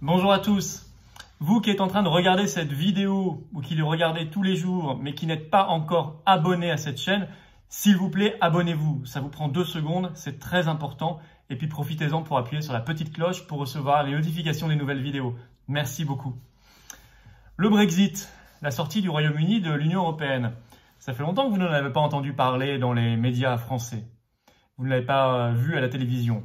Bonjour à tous. Vous qui êtes en train de regarder cette vidéo ou qui le regardez tous les jours mais qui n'êtes pas encore abonné à cette chaîne, s'il vous plaît, abonnez-vous. Ça vous prend 2 secondes, c'est très important. Et puis profitez-en pour appuyer sur la petite cloche pour recevoir les notifications des nouvelles vidéos. Merci beaucoup. Le Brexit, la sortie du Royaume-Uni de l'Union européenne. Ça fait longtemps que vous n'en avez pas entendu parler dans les médias français. Vous ne l'avez pas vu à la télévision.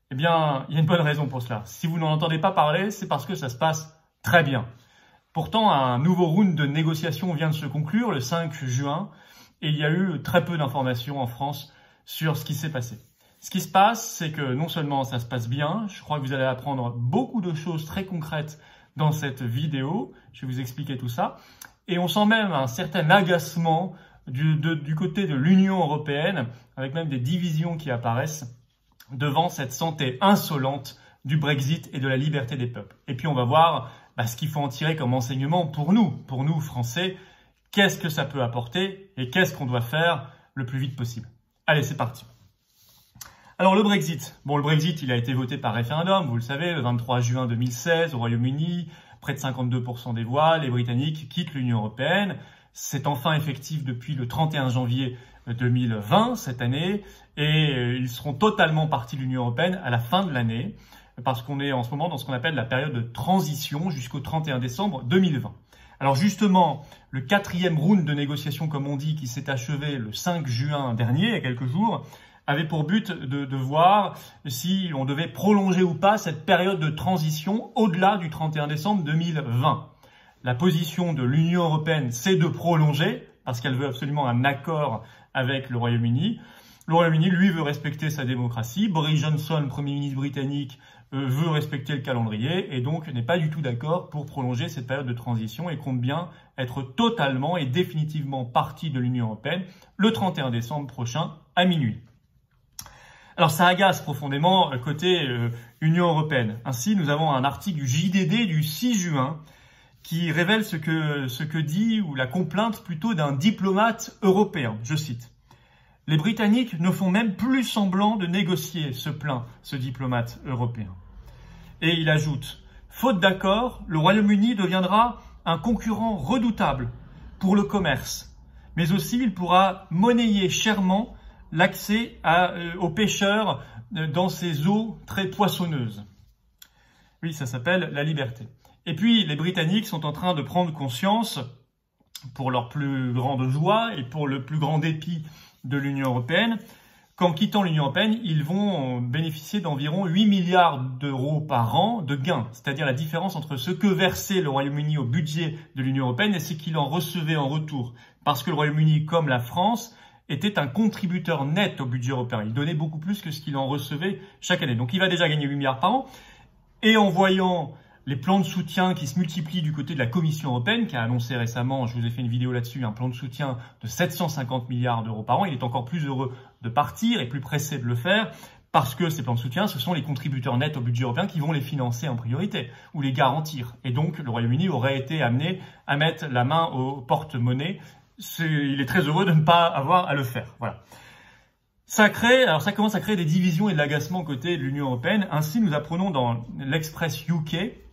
Eh bien, il y a une bonne raison pour cela. Si vous n'en entendez pas parler, c'est parce que ça se passe très bien. Pourtant, un nouveau round de négociations vient de se conclure le 5 juin et il y a eu très peu d'informations en France sur ce qui s'est passé. Ce qui se passe, c'est que non seulement ça se passe bien, je crois que vous allez apprendre beaucoup de choses très concrètes dans cette vidéo. Je vais vous expliquer tout ça. Et on sent même un certain agacement du côté de l'Union européenne, avec même des divisions qui apparaissent devant cette santé insolente du Brexit et de la liberté des peuples. Et puis on va voir ce qu'il faut en tirer comme enseignement pour nous Français, qu'est-ce que ça peut apporter et qu'est-ce qu'on doit faire le plus vite possible. Allez, c'est parti. Alors le Brexit. Bon, le Brexit, il a été voté par référendum, vous le savez, le 23 juin 2016 au Royaume-Uni, près de 52% des voix, les Britanniques quittent l'Union européenne. C'est enfin effectif depuis le 31 janvier 2020, cette année, et ils seront totalement partis de l'Union européenne à la fin de l'année, parce qu'on est en ce moment dans ce qu'on appelle la période de transition jusqu'au 31 décembre 2020. Alors justement, le 4e round de négociations, comme on dit, qui s'est achevé le 5 juin dernier, il y a quelques jours, avait pour but de voir si on devait prolonger ou pas cette période de transition au-delà du 31 décembre 2020. La position de l'Union européenne, c'est de prolonger, parce qu'elle veut absolument un accord avec le Royaume-Uni. Le Royaume-Uni, lui, veut respecter sa démocratie. Boris Johnson, Premier ministre britannique, veut respecter le calendrier et donc n'est pas du tout d'accord pour prolonger cette période de transition et compte bien être totalement et définitivement parti de l'Union européenne le 31 décembre prochain à minuit. Alors ça agace profondément côté Union européenne. Ainsi, nous avons un article du JDD du 6 juin qui révèle ce que dit, ou la complainte plutôt, d'un diplomate européen. Je cite. « Les Britanniques ne font même plus semblant de négocier, se plaint ce diplomate européen. » Et il ajoute « Faute d'accord, le Royaume-Uni deviendra un concurrent redoutable pour le commerce, mais aussi il pourra monnayer chèrement l'accès aux pêcheurs dans ces eaux très poissonneuses. » Oui, ça s'appelle la liberté. Et puis, les Britanniques sont en train de prendre conscience, pour leur plus grande joie et pour le plus grand dépit de l'Union européenne, qu'en quittant l'Union européenne, ils vont bénéficier d'environ 8 milliards d'euros par an de gains, c'est-à-dire la différence entre ce que versait le Royaume-Uni au budget de l'Union européenne et ce qu'il en recevait en retour. Parce que le Royaume-Uni, comme la France, était un contributeur net au budget européen. Il donnait beaucoup plus que ce qu'il en recevait chaque année. Donc il va déjà gagner 8 milliards par an. Et en voyant les plans de soutien qui se multiplient du côté de la Commission européenne, qui a annoncé récemment, je vous ai fait une vidéo là-dessus, un plan de soutien de 750 milliards d'euros par an. Il est encore plus heureux de partir et plus pressé de le faire parce que ces plans de soutien, ce sont les contributeurs nets au budget européen qui vont les financer en priorité ou les garantir. Et donc, le Royaume-Uni aurait été amené à mettre la main au porte-monnaie. Il est très heureux de ne pas avoir à le faire. Voilà. Ça commence à créer des divisions et de l'agacement côté de l'Union européenne. Ainsi, nous apprenons dans l'Express UK,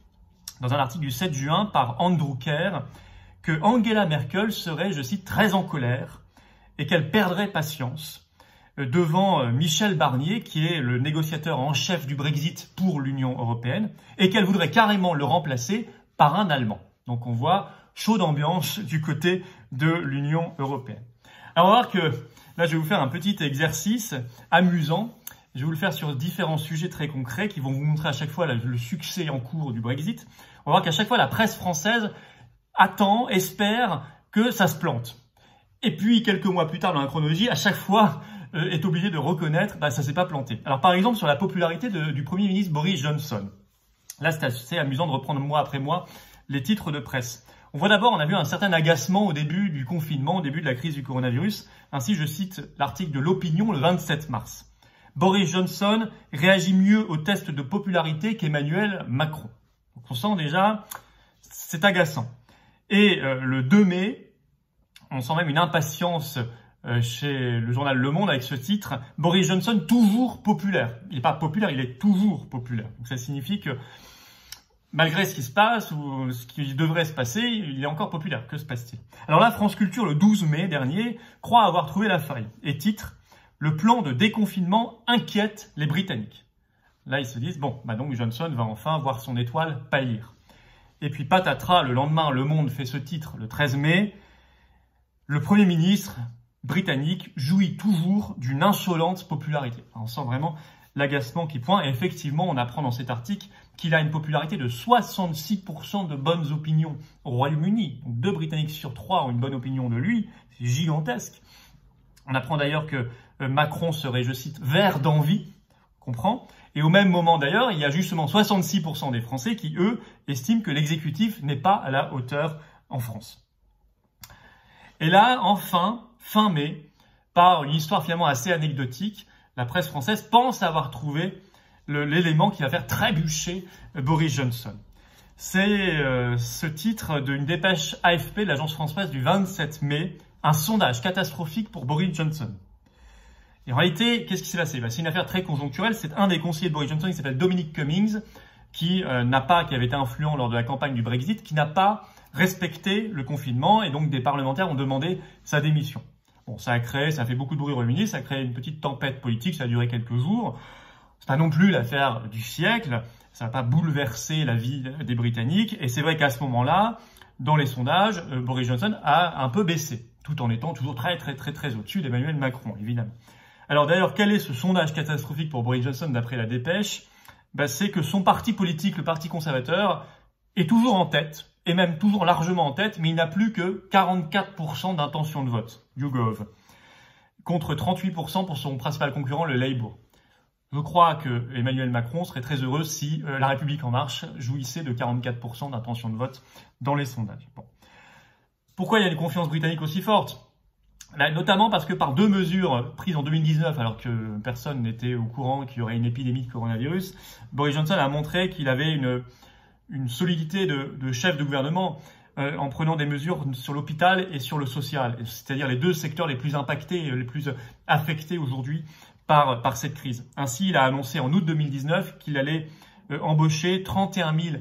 dans un article du 7 juin par Andrew Kerr, que Angela Merkel serait, je cite, très en colère et qu'elle perdrait patience devant Michel Barnier, qui est le négociateur en chef du Brexit pour l'Union européenne, et qu'elle voudrait carrément le remplacer par un Allemand. Donc on voit chaude ambiance du côté de l'Union européenne. Alors on va voir que là je vais vous faire un petit exercice amusant. Je vais vous le faire sur différents sujets très concrets qui vont vous montrer à chaque fois le succès en cours du Brexit. On va voir qu'à chaque fois, la presse française attend, espère que ça se plante. Et puis, quelques mois plus tard dans la chronologie, à chaque fois, est obligé de reconnaître ça s'est pas planté. Alors, par exemple, sur la popularité du Premier ministre Boris Johnson. Là, c'est assez amusant de reprendre mois après mois les titres de presse. On a vu un certain agacement au début du confinement, au début de la crise du coronavirus. Ainsi, je cite l'article de l'Opinion le 27 mars. Boris Johnson réagit mieux au test de popularité qu'Emmanuel Macron. Donc on sent déjà, c'est agaçant. Et le 2 mai, on sent même une impatience chez le journal Le Monde avec ce titre « Boris Johnson toujours populaire ». Il n'est pas populaire, il est toujours populaire. Donc ça signifie que malgré ce qui se passe ou ce qui devrait se passer, il est encore populaire. Que se passe-t-il? Alors là, France Culture, le 12 mai dernier, croit avoir trouvé la faille et titre « Le plan de déconfinement inquiète les Britanniques ». Là, ils se disent « Bon, bah donc Johnson va enfin voir son étoile pâlir ». Et puis patatras, le lendemain, Le Monde fait ce titre, le 13 mai, « Le Premier ministre britannique jouit toujours d'une insolente popularité ». On sent vraiment l'agacement qui pointe. Et effectivement, on apprend dans cet article qu'il a une popularité de 66% de bonnes opinions au Royaume-Uni. Donc 2 Britanniques sur 3 ont une bonne opinion de lui. C'est gigantesque. On apprend d'ailleurs que Macron serait, je cite, vert d'envie. Comprend. Et au même moment d'ailleurs, il y a justement 66% des Français qui, eux, estiment que l'exécutif n'est pas à la hauteur en France. Et là, enfin, fin mai, par une histoire finalement assez anecdotique, la presse française pense avoir trouvé l'élément qui va faire trébucher Boris Johnson. C'est ce titre d'une dépêche AFP de l'agence France-Presse du 27 mai, un sondage catastrophique pour Boris Johnson. Et en réalité, qu'est-ce qui s'est passé? C'est une affaire très conjoncturelle. C'est un des conseillers de Boris Johnson qui s'appelle Dominic Cummings, qui avait été influent lors de la campagne du Brexit, qui n'a pas respecté le confinement et donc des parlementaires ont demandé sa démission. Bon, ça a fait beaucoup de bruit au Royaume-Uni, ça a créé une petite tempête politique, ça a duré quelques jours. C'est pas non plus l'affaire du siècle, ça n'a pas bouleversé la vie des Britanniques. Et c'est vrai qu'à ce moment-là, dans les sondages, Boris Johnson a un peu baissé, tout en étant toujours très au-dessus d'Emmanuel Macron, évidemment. Alors d'ailleurs, quel est ce sondage catastrophique pour Boris Johnson d'après la dépêche? C'est que son parti politique, le Parti conservateur, est toujours en tête, et même toujours largement en tête, mais il n'a plus que 44% d'intention de vote, YouGov, contre 38% pour son principal concurrent, le Labour. Je crois que Emmanuel Macron serait très heureux si La République En Marche jouissait de 44% d'intention de vote dans les sondages. Bon. Pourquoi il y a une confiance britannique aussi forte? Là, notamment parce que par 2 mesures prises en 2019, alors que personne n'était au courant qu'il y aurait une épidémie de coronavirus, Boris Johnson a montré qu'il avait une solidité de chef de gouvernement en prenant des mesures sur l'hôpital et sur le social, c'est-à-dire les 2 secteurs les plus impactés et les plus affectés aujourd'hui par cette crise. Ainsi, il a annoncé en août 2019 qu'il allait embaucher 31 000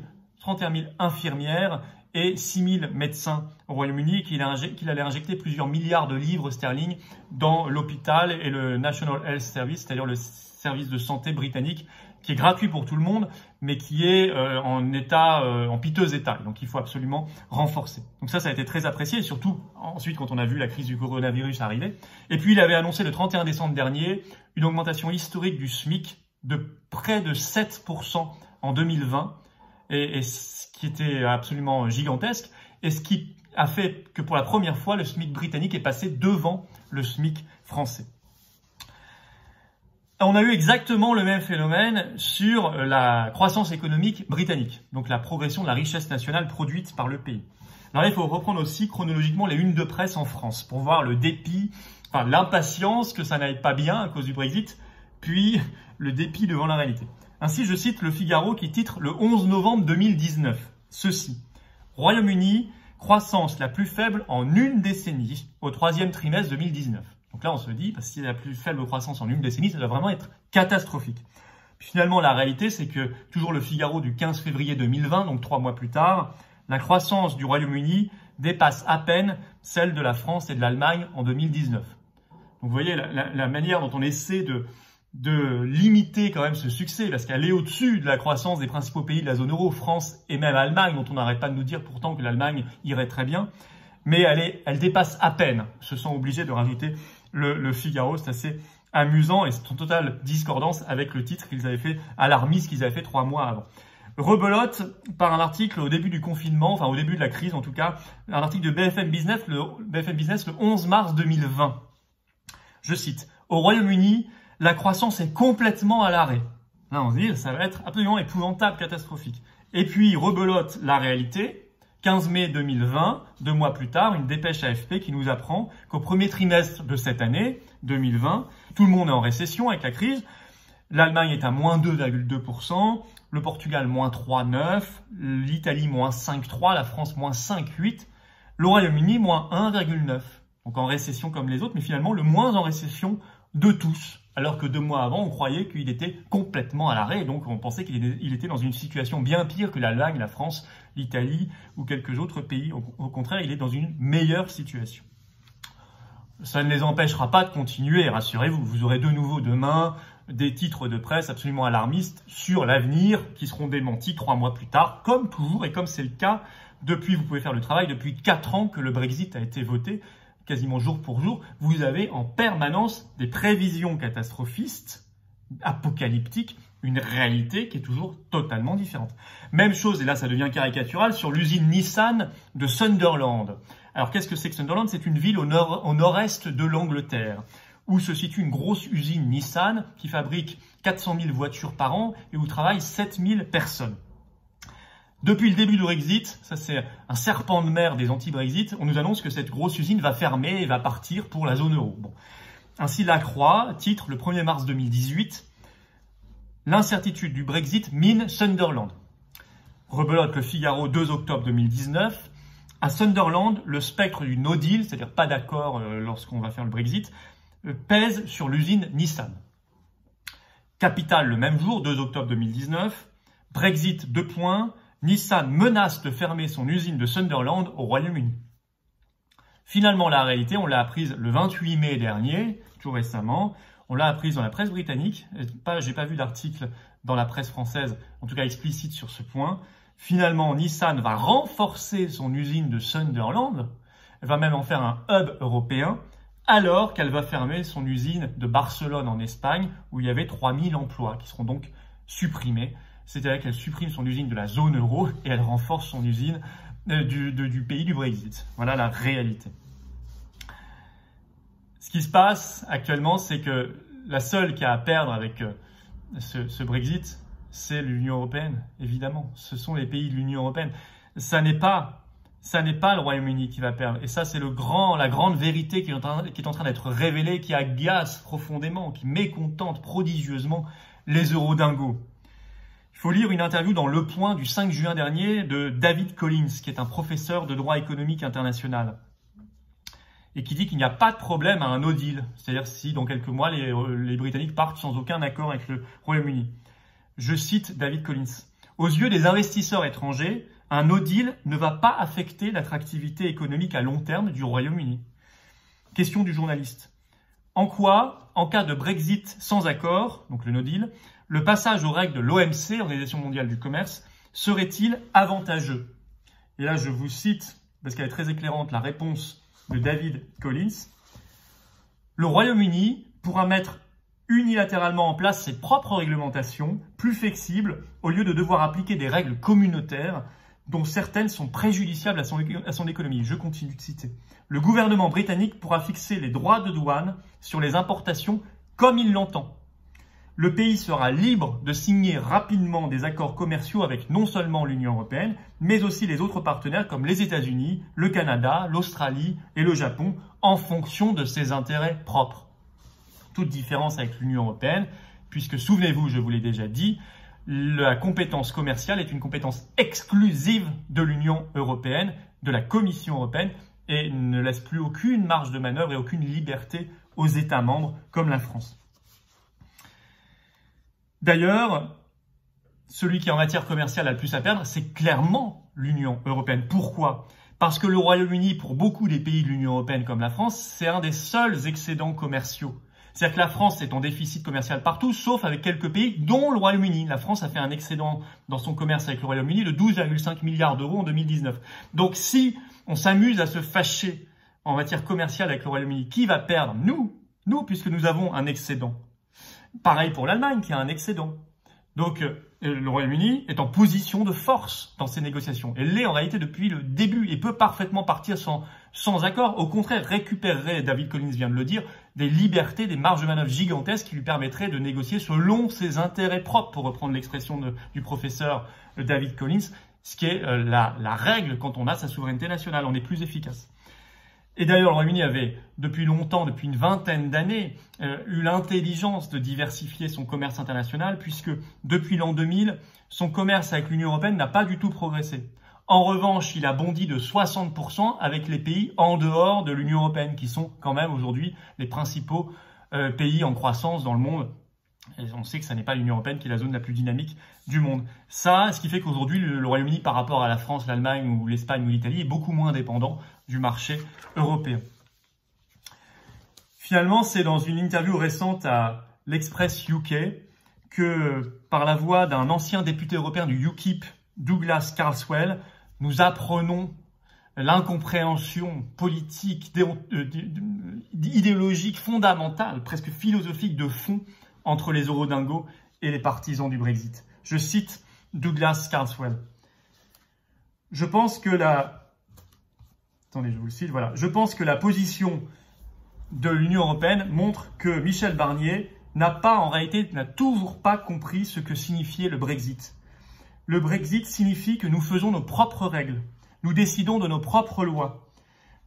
infirmières et 6 000 médecins au Royaume-Uni, qu'il allait injecter plusieurs milliards de livres sterling dans l'hôpital et le National Health Service, c'est-à-dire le service de santé britannique, qui est gratuit pour tout le monde, mais qui est en piteux état. Donc il faut absolument renforcer. Donc ça a été très apprécié, et surtout ensuite quand on a vu la crise du coronavirus arriver. Et puis il avait annoncé le 31 décembre dernier une augmentation historique du SMIC de près de 7% en 2020, et ce qui était absolument gigantesque, et ce qui a fait que pour la première fois, le SMIC britannique est passé devant le SMIC français. On a eu exactement le même phénomène sur la croissance économique britannique, donc la progression de la richesse nationale produite par le pays. Alors là, il faut reprendre aussi chronologiquement les unes de presse en France pour voir le dépit, enfin l'impatience que ça n'aille pas bien à cause du Brexit, puis le dépit devant la réalité. Ainsi, je cite Le Figaro qui titre le 11 novembre 2019, ceci. Royaume-Uni, croissance la plus faible en une décennie au 3e trimestre 2019. Donc là, on se dit, parce que si c'est la plus faible croissance en une décennie, ça doit vraiment être catastrophique. Puis finalement, la réalité, c'est que toujours Le Figaro du 15 février 2020, donc 3 mois plus tard, la croissance du Royaume-Uni dépasse à peine celle de la France et de l'Allemagne en 2019. Donc vous voyez la manière dont on essaie de limiter quand même ce succès, parce qu'elle est au-dessus de la croissance des principaux pays de la zone euro, France et même Allemagne, dont on n'arrête pas de nous dire pourtant que l'Allemagne irait très bien, mais elle dépasse à peine, se sont obligés de rajouter le Figaro. C'est assez amusant et c'est en totale discordance avec le titre qu'ils avaient fait, alarmiste qu'ils avaient fait 3 mois avant. Rebelote par un article au début du confinement, enfin au début de la crise en tout cas, un article de BFM Business le 11 mars 2020. Je cite, « Au Royaume-Uni, la croissance est complètement à l'arrêt. » Là, on se dit, ça va être absolument épouvantable, catastrophique. Et puis, rebelote la réalité. 15 mai 2020, 2 mois plus tard, une dépêche AFP qui nous apprend qu'au premier trimestre de cette année, 2020, tout le monde est en récession avec la crise. L'Allemagne est à moins 2,2%, le Portugal moins 3,9%, l'Italie moins 5,3%, la France moins 5,8%, le Royaume-Uni moins 1,9%. Donc en récession comme les autres, mais finalement le moins en récession de tous Alors que 2 mois avant, on croyait qu'il était complètement à l'arrêt, donc on pensait qu'il était dans une situation bien pire que l'Allemagne, la France, l'Italie ou quelques autres pays. Au contraire, il est dans une meilleure situation. Ça ne les empêchera pas de continuer, rassurez-vous. Vous aurez de nouveau demain des titres de presse absolument alarmistes sur l'avenir qui seront démentis 3 mois plus tard, comme toujours et comme c'est le cas depuis, vous pouvez faire le travail, depuis 4 ans que le Brexit a été voté, quasiment jour pour jour. Vous avez en permanence des prévisions catastrophistes, apocalyptiques, une réalité qui est toujours totalement différente. Même chose, et là ça devient caricatural, sur l'usine Nissan de Sunderland. Alors qu'est-ce que c'est que Sunderland? C'est une ville au nord-est de l'Angleterre, où se situe une grosse usine Nissan qui fabrique 400 000 voitures par an et où travaillent 7000 personnes. Depuis le début du Brexit, ça c'est un serpent de mer des anti-Brexit, on nous annonce que cette grosse usine va fermer et va partir pour la zone euro. Bon. Ainsi, La Croix titre le 1er mars 2018 « L'incertitude du Brexit mine Sunderland ». Rebelote Le Figaro 2 octobre 2019 « À Sunderland, le spectre du no deal, c'est-à-dire pas d'accord lorsqu'on va faire le Brexit, pèse sur l'usine Nissan ». Capital le même jour, 2 octobre 2019 « Brexit 2 points ». Nissan menace de fermer son usine de Sunderland au Royaume-Uni. Finalement, la réalité, on l'a apprise le 28 mai dernier, tout récemment. On l'a apprise dans la presse britannique. J'ai pas vu d'article dans la presse française, en tout cas explicite sur ce point. Finalement, Nissan va renforcer son usine de Sunderland. Elle va même en faire un hub européen, alors qu'elle va fermer son usine de Barcelone en Espagne, où il y avait 3000 emplois qui seront donc supprimés. C'est-à-dire qu'elle supprime son usine de la zone euro et elle renforce son usine du pays du Brexit. Voilà la réalité. Ce qui se passe actuellement, c'est que la seule qui a à perdre avec ce Brexit, c'est l'Union européenne, évidemment. Ce sont les pays de l'Union européenne. Ça n'est pas le Royaume-Uni qui va perdre. Et ça, c'est la grande vérité qui est en train d'être révélée, qui agace profondément, qui mécontente prodigieusement les eurodingos. Il faut lire une interview dans Le Point du 5 juin dernier de David Collins, qui est un professeur de droit économique international, et qui dit qu'il n'y a pas de problème à un no deal, c'est-à-dire si dans quelques mois les Britanniques partent sans aucun accord avec le Royaume-Uni. Je cite David Collins. « Aux yeux des investisseurs étrangers, un no deal ne va pas affecter l'attractivité économique à long terme du Royaume-Uni. » Question du journaliste. En quoi, en cas de Brexit sans accord, donc le no deal, le passage aux règles de l'OMC, Organisation mondiale du commerce, serait-il avantageux? Et là, je vous cite, parce qu'elle est très éclairante, la réponse de David Collins. Le Royaume-Uni pourra mettre unilatéralement en place ses propres réglementations, plus flexibles, au lieu de devoir appliquer des règles communautaires dont certaines sont préjudiciables à son économie. Je continue de citer. Le gouvernement britannique pourra fixer les droits de douane sur les importations comme il l'entend. Le pays sera libre de signer rapidement des accords commerciaux avec non seulement l'Union européenne, mais aussi les autres partenaires comme les États-Unis, le Canada, l'Australie et le Japon, en fonction de ses intérêts propres. Toute différence avec l'Union européenne, puisque, souvenez-vous, je vous l'ai déjà dit, la compétence commerciale est une compétence exclusive de l'Union européenne, de la Commission européenne, et ne laisse plus aucune marge de manœuvre et aucune liberté aux États membres comme la France. D'ailleurs, celui qui en matière commerciale a le plus à perdre, c'est clairement l'Union européenne. Pourquoi? Parce que le Royaume-Uni, pour beaucoup des pays de l'Union européenne comme la France, c'est un des seuls excédents commerciaux. C'est-à-dire que la France est en déficit commercial partout, sauf avec quelques pays, dont le Royaume-Uni. La France a fait un excédent dans son commerce avec le Royaume-Uni de 12,5 milliards d'euros en 2019. Donc si on s'amuse à se fâcher en matière commerciale avec le Royaume-Uni, qui va perdre? Nous, puisque nous avons un excédent. Pareil pour l'Allemagne qui a un excédent. Donc le Royaume-Uni est en position de force dans ces négociations. Elle l'est en réalité depuis le début et peut parfaitement partir sans accord. Au contraire, récupérerait, David Collins vient de le dire, des libertés, des marges de manœuvre gigantesques qui lui permettraient de négocier selon ses intérêts propres, pour reprendre l'expression du professeur David Collins, ce qui est la règle quand on a sa souveraineté nationale. On est plus efficace. Et d'ailleurs, le Royaume-Uni avait depuis longtemps, depuis une vingtaine d'années, eu l'intelligence de diversifier son commerce international, puisque depuis l'an 2000, son commerce avec l'Union européenne n'a pas du tout progressé. En revanche, il a bondi de 60% avec les pays en dehors de l'Union européenne, qui sont quand même aujourd'hui les principaux pays en croissance dans le monde. Et on sait que ça n'est pas l'Union européenne qui est la zone la plus dynamique du monde. Ça, ce qui fait qu'aujourd'hui, le Royaume-Uni, par rapport à la France, l'Allemagne ou l'Espagne ou l'Italie, est beaucoup moins dépendant du marché européen. Finalement, c'est dans une interview récente à l'Express UK que, par la voix d'un ancien député européen du UKIP, Douglas Carswell, nous apprenons l'incompréhension politique, idéologique, fondamentale, presque philosophique de fond entre les eurodingos et les partisans du Brexit. Je cite Douglas Carswell. Je pense que Je pense que la position de l'Union européenne montre que Michel Barnier n'a toujours pas compris ce que signifiait le Brexit. Le Brexit signifie que nous faisons nos propres règles. Nous décidons de nos propres lois.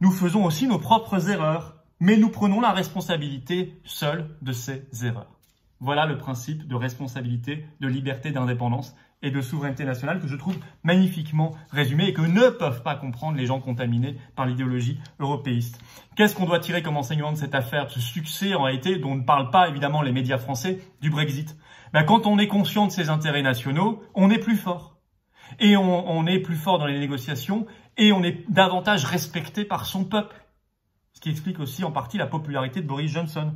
Nous faisons aussi nos propres erreurs, mais nous prenons la responsabilité seuls de ces erreurs. Voilà le principe de responsabilité, de liberté, d'indépendance et de souveraineté nationale que je trouve magnifiquement résumé et que ne peuvent pas comprendre les gens contaminés par l'idéologie européiste. Qu'est-ce qu'on doit tirer comme enseignement de cette affaire, de ce succès en réalité dont ne parlent pas évidemment les médias français du Brexit? Quand on est conscient de ses intérêts nationaux, on est plus fort. Et on est plus fort dans les négociations et on est davantage respecté par son peuple. Ce qui explique aussi en partie la popularité de Boris Johnson.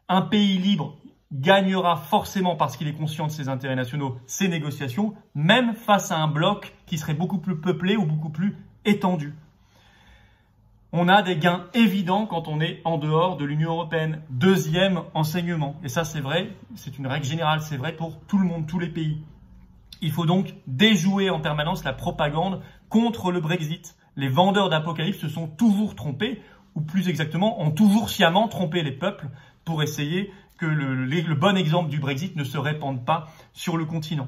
Un pays libre gagnera forcément, parce qu'il est conscient de ses intérêts nationaux, ses négociations, même face à un bloc qui serait beaucoup plus peuplé ou beaucoup plus étendu. On a des gains évidents quand on est en dehors de l'Union européenne. Deuxième enseignement, et ça c'est vrai, c'est une règle générale, c'est vrai pour tout le monde, tous les pays. Il faut donc déjouer en permanence la propagande contre le Brexit. Les vendeurs d'apocalypse se sont toujours trompés, ou plus exactement, ont toujours sciemment trompé les peuples pour essayer que le bon exemple du Brexit ne se répande pas sur le continent.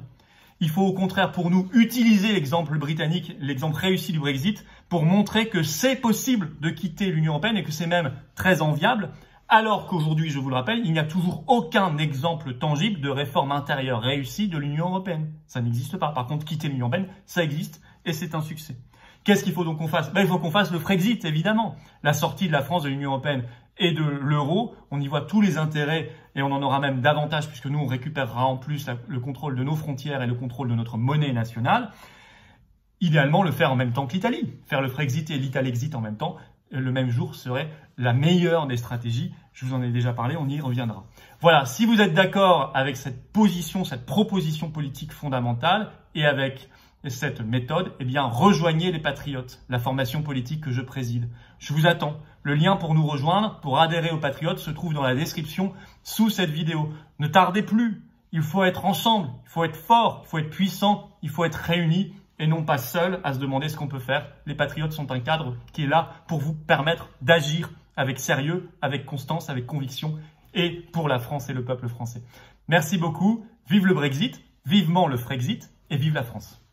Il faut au contraire pour nous utiliser l'exemple britannique, l'exemple réussi du Brexit, pour montrer que c'est possible de quitter l'Union européenne et que c'est même très enviable, alors qu'aujourd'hui, je vous le rappelle, il n'y a toujours aucun exemple tangible de réforme intérieure réussie de l'Union européenne. Ça n'existe pas. Par contre, quitter l'Union européenne, ça existe et c'est un succès. Qu'est-ce qu'il faut donc qu'on fasse? Il faut qu'on fasse le Frexit, évidemment. La sortie de la France de l'Union européenne et de l'euro, on y voit tous les intérêts et on en aura même davantage puisque nous, on récupérera en plus le contrôle de nos frontières et le contrôle de notre monnaie nationale. Idéalement, le faire en même temps que l'Italie. Faire le Frexit et l'Italexit en même temps, le même jour, serait la meilleure des stratégies. Je vous en ai déjà parlé, on y reviendra. Voilà, si vous êtes d'accord avec cette position, cette proposition politique fondamentale et avec cette méthode, eh bien, rejoignez les Patriotes, la formation politique que je préside. Je vous attends. Le lien pour nous rejoindre, pour adhérer aux Patriotes, se trouve dans la description sous cette vidéo. Ne tardez plus. Il faut être ensemble. Il faut être fort. Il faut être puissant. Il faut être réunis et non pas seul à se demander ce qu'on peut faire. Les Patriotes sont un cadre qui est là pour vous permettre d'agir avec sérieux, avec constance, avec conviction et pour la France et le peuple français. Merci beaucoup. Vive le Brexit, vivement le Frexit et vive la France.